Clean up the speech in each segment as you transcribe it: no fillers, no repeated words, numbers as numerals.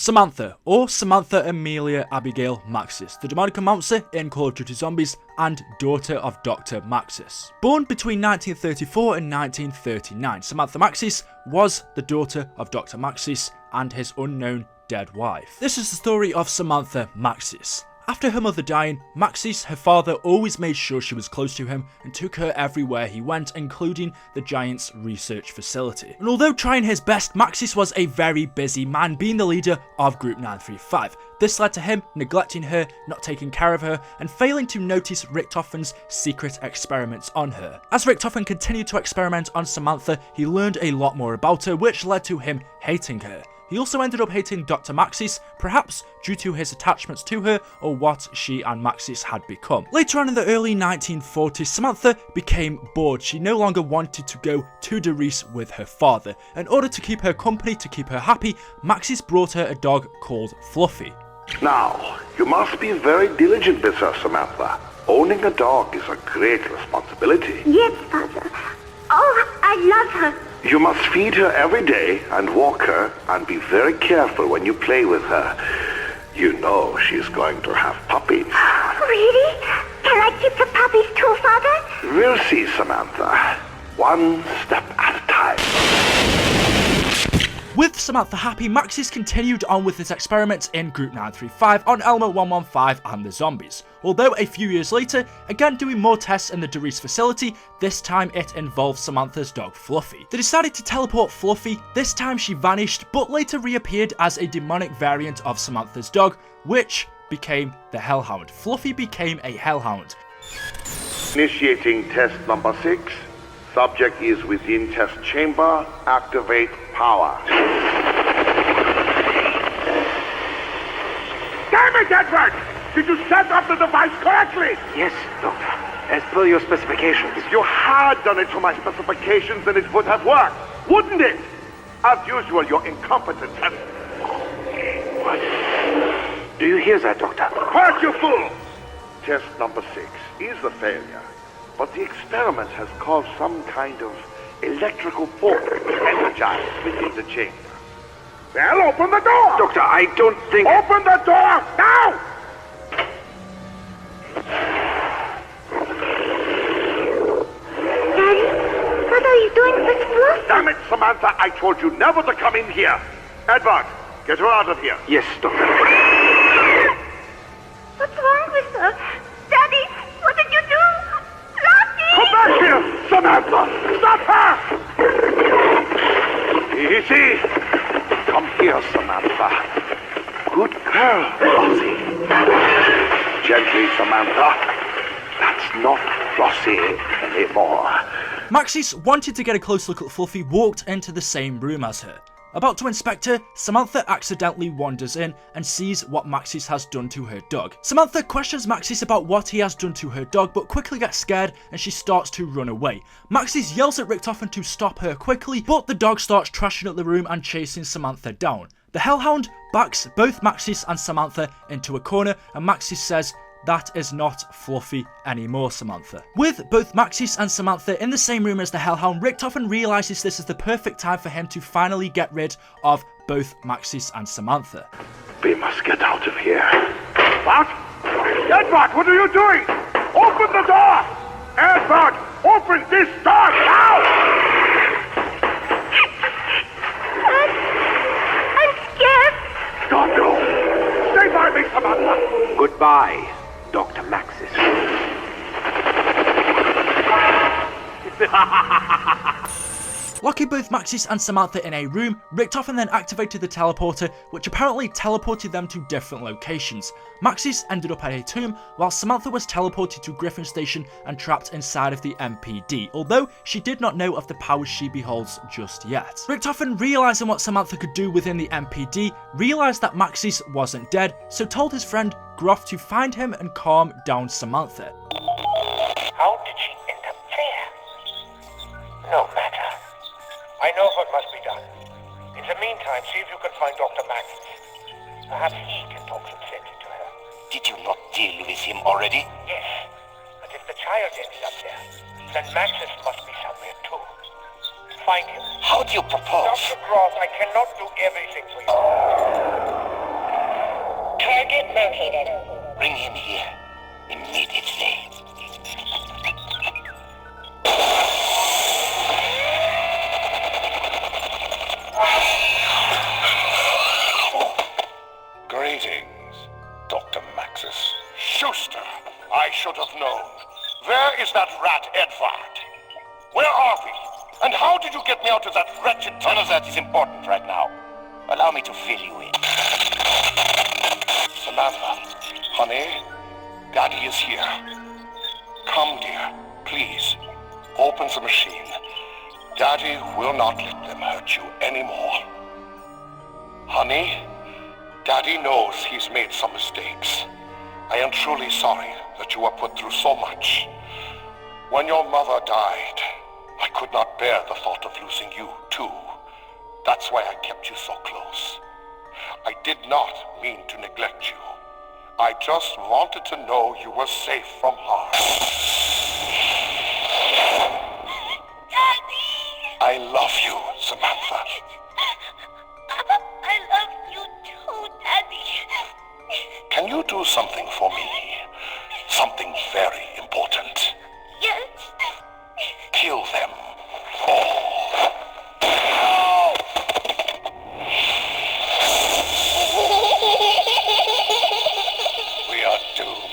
Samantha, or Samantha Amelia Abigail Maxis, the demonic announcer in Call of Duty Zombies and daughter of Dr Maxis. Born between 1934 and 1939, Samantha Maxis was the daughter of Dr Maxis and his unknown dead wife. This is the story of Samantha Maxis. After her mother dying, Maxis, her father, always made sure she was close to him and took her everywhere he went, including the Giants research facility. And although trying his best, Maxis was a very busy man, being the leader of Group 935. This led to him neglecting her, not taking care of her, and failing to notice Richtofen's secret experiments on her. As Richtofen continued to experiment on Samantha, he learned a lot more about her, which led to him hating her. He also ended up hating Dr Maxis, perhaps due to his attachments to her or what she and Maxis had become. Later on in the early 1940s, Samantha became bored. She no longer wanted to go to Derice with her father. In order to keep her company, to keep her happy, Maxis brought her a dog called Fluffy. Now, you must be very diligent with her, Samantha. Owning a dog is a great responsibility. Yes, Father. Oh, I love her. You must feed her every day and walk her, and be very careful when you play with her. You know she's going to have puppies. Really? Can I keep the puppies too, Father? We'll see, Samantha. One step at a time. With Samantha happy, Maxis continued on with his experiments in Group 935 on Element 115 and the zombies. Although a few years later, again doing more tests in the Derice facility, this time it involved Samantha's dog Fluffy. They decided to teleport Fluffy. This time she vanished, but later reappeared as a demonic variant of Samantha's dog, which became the Hellhound. Fluffy became a Hellhound. Initiating test number 6. Subject is within test chamber. Activate power. Damn it, Edward! Did you set up the device correctly? Yes, Doctor. As per your specifications. If you had done it to my specifications, then it would have worked, wouldn't it? As usual, you're incompetent and... What? Do you hear that, Doctor? Quiet, you fool! Test number 6 is a failure, but the experiment has caused some kind of electrical force energized within the chamber. Well, open the door! Doctor, I don't think... Open the door! Now! Daddy, what are you doing with Fluffy? Damn it, Samantha, I told you never to come in here. Edward, get her out of here. Yes, Doctor. What's wrong with her? Daddy, what did you do? Fluffy! Come back here, Samantha! Stop her! Easy. Come here, Samantha. Good girl, Flossie. Gently, Samantha. That's not Flossie anymore. Maxis wanted to get a close look at Fluffy, walked into the same room as her. About to inspect her, Samantha accidentally wanders in and sees what Maxis has done to her dog. Samantha questions Maxis about what he has done to her dog, but quickly gets scared and she starts to run away. Maxis yells at Richtofen to stop her quickly, but the dog starts trashing up the room and chasing Samantha down. The Hellhound backs both Maxis and Samantha into a corner, and Maxis says, "That is not Fluffy anymore, Samantha." With both Maxis and Samantha in the same room as the Hellhound, Richtofen realizes this is the perfect time for him to finally get rid of both Maxis and Samantha. We must get out of here. What? Edward, what are you doing? Open the door! Edward, open this door now! I'm scared. Don't go! Stay by me, Samantha! Goodbye, Dr. Maxis. Locking both Maxis and Samantha in a room, Richtofen then activated the teleporter, which apparently teleported them to different locations. Maxis ended up at a tomb, while Samantha was teleported to Griffin Station and trapped inside of the MPD, although she did not know of the powers she beholds just yet. Richtofen, realizing what Samantha could do within the MPD, realized that Maxis wasn't dead, so told his friend Groff to find him and calm down Samantha. How did she end up there? No matter. I know what must be done. In the meantime, see if you can find Dr. Maxis. Perhaps he can talk some sense into her. Did you not deal with him already? Yes, but if the child ended up there, then Maxis must be somewhere too. Find him. How do you propose? Dr. Groff, I cannot do everything for you. located. Bring him here immediately. Greetings, Dr. Maxis. Schuster, I should have known. Where is that rat Edvard? Where are we? And how did you get me out of that wretched None of that is important right now. Allow me to fill you in. Samantha, honey, Daddy is here. Come, dear, please. Open the machine. Daddy will not let them hurt you anymore. Honey, Daddy knows he's made some mistakes. I am truly sorry that you were put through so much. When your mother died, I could not bear the thought of losing you, too. That's why I kept you so close. I did not mean to neglect you. I just wanted to know you were safe from harm. Daddy! I love you, Samantha. I love you too, Daddy. Can you do something for me? Something very important. Yes. Kill them all. We are doomed.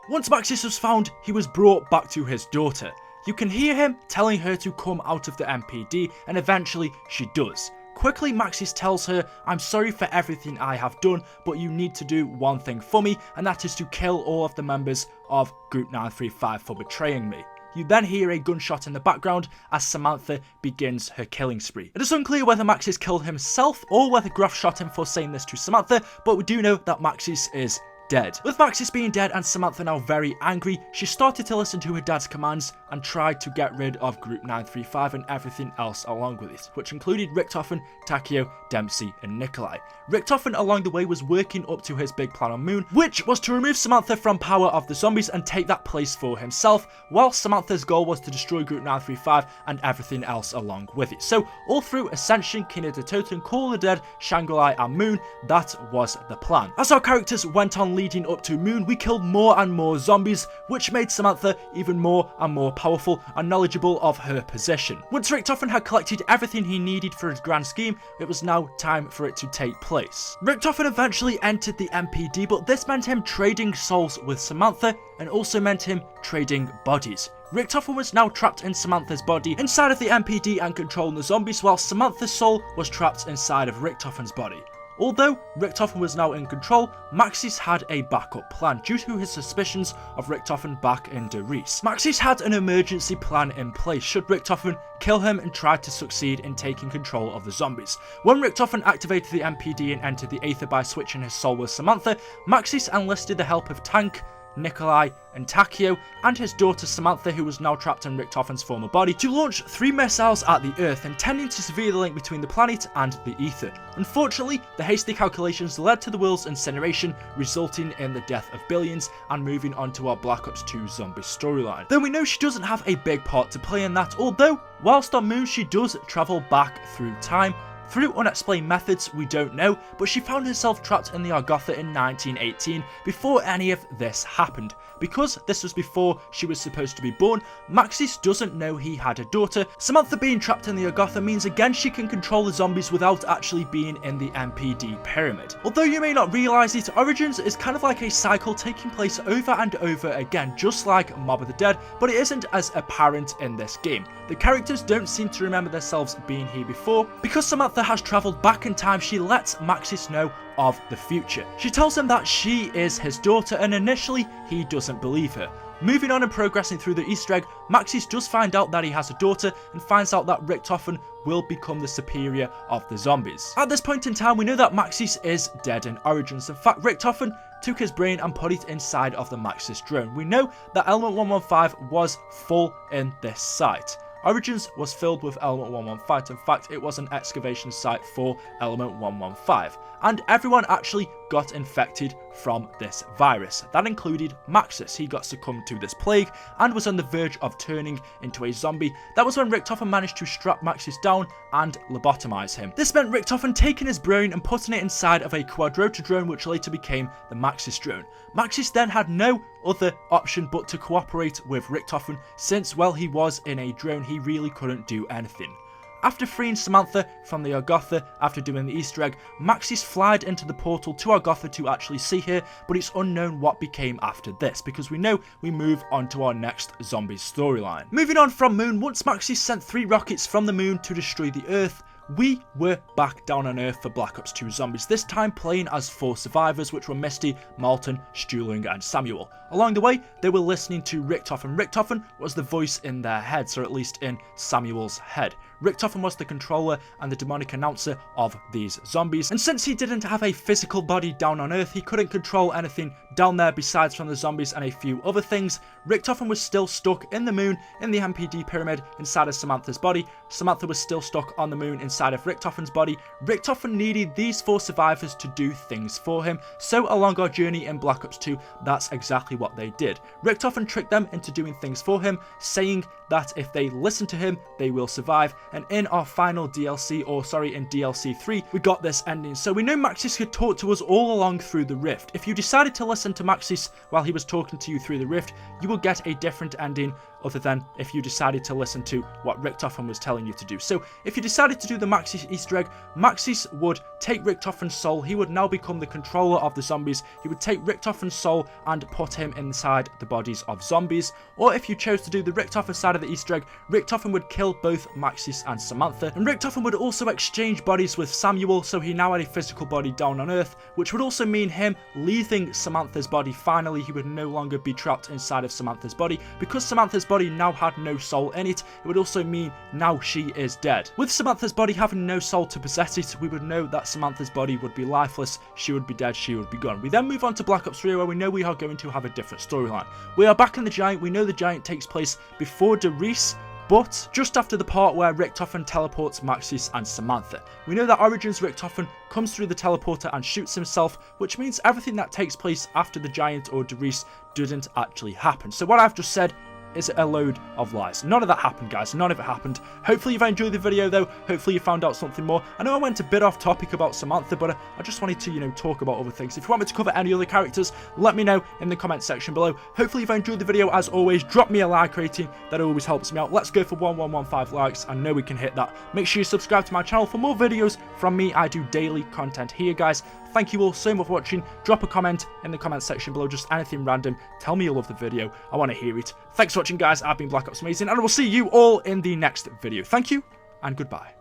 Once Maxis was found, he was brought back to his daughter. You can hear him telling her to come out of the MPD, and eventually she does. Quickly, Maxis tells her, "I'm sorry for everything I have done, but you need to do one thing for me, and that is to kill all of the members of Group 935 for betraying me." You then hear a gunshot in the background as Samantha begins her killing spree. It is unclear whether Maxis killed himself or whether Graf shot him for saying this to Samantha, but we do know that Maxis is dead. With Maxis being dead and Samantha now very angry, she started to listen to her dad's commands and tried to get rid of Group 935 and everything else along with it, which included Richtofen, Takeo, Dempsey and Nikolai. Richtofen along the way was working up to his big plan on Moon, which was to remove Samantha from power of the zombies and take that place for himself, while Samantha's goal was to destroy Group 935 and everything else along with it. So all through Ascension, Kina de Toten, Call of the Dead, Shangri-La and Moon, that was the plan. As our characters went on leading up to Moon, we killed more and more zombies, which made Samantha even more and more powerful and knowledgeable of her position. Once Richtofen had collected everything he needed for his grand scheme, it was now time for it to take place. Richtofen eventually entered the MPD, but this meant him trading souls with Samantha and also meant him trading bodies. Richtofen was now trapped in Samantha's body inside of the MPD and controlling the zombies, while Samantha's soul was trapped inside of Richtofen's body. Although Richtofen was now in control, Maxis had a backup plan due to his suspicions of Richtofen back in De Rees. Maxis had an emergency plan in place should Richtofen kill him and try to succeed in taking control of the zombies. When Richtofen activated the MPD and entered the Aether by switching his soul with Samantha, Maxis enlisted the help of Tank, Nikolai and Takeo and his daughter Samantha, who was now trapped in Richtofen's former body, to launch 3 missiles at the Earth, intending to sever the link between the planet and the Aether. Unfortunately, the hasty calculations led to the world's incineration, resulting in the death of billions and moving on to our Black Ops 2 zombie storyline. Though we know she doesn't have a big part to play in that, although whilst on Moon she does travel back through time. Through unexplained methods, we don't know, but she found herself trapped in the Argotha in 1918 before any of this happened. Because this was before she was supposed to be born, Maxis doesn't know he had a daughter. Samantha being trapped in the Argotha means again she can control the zombies without actually being in the MPD pyramid. Although you may not realise it, Origins is kind of like a cycle taking place over and over again, just like Mob of the Dead, but it isn't as apparent in this game. The characters don't seem to remember themselves being here before. Because Samantha has travelled back in time, she lets Maxis know of the future. She tells him that she is his daughter, and initially he doesn't believe her. Moving on and progressing through the Easter egg, Maxis does find out that he has a daughter and finds out that Richtofen will become the superior of the zombies. At this point in time, we know that Maxis is dead in Origins. In fact, Richtofen took his brain and put it inside of the Maxis drone. We know that Element 115 was full in this site. Origins was filled with Element 115, in fact it was an excavation site for Element 115. and everyone actually got infected from this virus. That included Maxis. He got succumbed to this plague and was on the verge of turning into a zombie. That was when Richtofen managed to strap Maxis down and lobotomize him. This meant Richtofen taking his brain and putting it inside of a quadrotor drone, which later became the Maxis drone. Maxis then had no other option but to cooperate with Richtofen, since while he was in a drone, he really couldn't do anything. After freeing Samantha from the Argotha after doing the Easter egg, Maxis flied into the portal to Argotha to actually see her, but it's unknown what became after this, because we know we move on to our next zombie storyline. Moving on from Moon, once Maxis sent 3 rockets from the Moon to destroy the Earth, we were back down on Earth for Black Ops 2 Zombies, this time playing as 4 survivors, which were Misty, Malton, Stuhling and Samuel. Along the way, they were listening to Richtofen. Richtofen was the voice in their heads, or at least in Samuel's head. Richtofen was the controller and the demonic announcer of these zombies, and since he didn't have a physical body down on Earth, he couldn't control anything down there besides from the zombies and a few other things. Richtofen was still stuck in the Moon in the MPD pyramid inside of Samantha's body. Samantha was still stuck on the Moon inside of Richtofen's body. Richtofen needed these 4 survivors to do things for him, so along our journey in Black Ops 2, that's exactly what they did. Richtofen tricked them into doing things for him, saying that if they listen to him, they will survive. And in our final DLC, or sorry, in DLC 3, we got this ending. So we know Maxis could talk to us all along through the rift. If you decided to listen to Maxis while he was talking to you through the rift, you will get a different ending other than if you decided to listen to what Richtofen was telling you to do. So if you decided to do the Maxis Easter egg, Maxis would take Richtofen's soul. He would now become the controller of the zombies. He would take Richtofen's soul and put him inside the bodies of zombies. Or if you chose to do the Richtofen side of the Easter egg, Richtofen would kill both Maxis and Samantha. And Richtofen would also exchange bodies with Samuel, so he now had a physical body down on Earth, which would also mean him leaving Samantha's body. Finally, he would no longer be trapped inside of Samantha's body. Because Samantha's body now had no soul in it, it would also mean now she is dead. With Samantha's body having no soul to possess it, we would know that Samantha's body would be lifeless, she would be dead, she would be gone. We then move on to Black Ops 3, where we know we are going to have a different storyline. We are back in the Giant. We know the Giant takes place before Derice, but just after the part where Richtofen teleports Maxis and Samantha. We know that Origins Richtofen comes through the teleporter and shoots himself, which means everything that takes place after the Giant or Derice didn't actually happen. So what I've just said is a load of lies. None of that happened, guys. None of it happened. Hopefully you've enjoyed the video, though. Hopefully you found out something more. I know I went a bit off topic about Samantha, but I just wanted to, talk about other things. If you want me to cover any other characters, let me know in the comment section below. Hopefully you've enjoyed the video. As always, drop me a like rating. That always helps me out. Let's go for 1115 likes. I know we can hit that. Make sure you subscribe to my channel for more videos from me. I do daily content here, guys. Thank you all so much for watching. Drop a comment in the comment section below, just anything random. Tell me you love the video. I want to hear it. Thanks for watching, guys. I've been BlackOpsAmazing, and I will see you all in the next video. Thank you, and goodbye.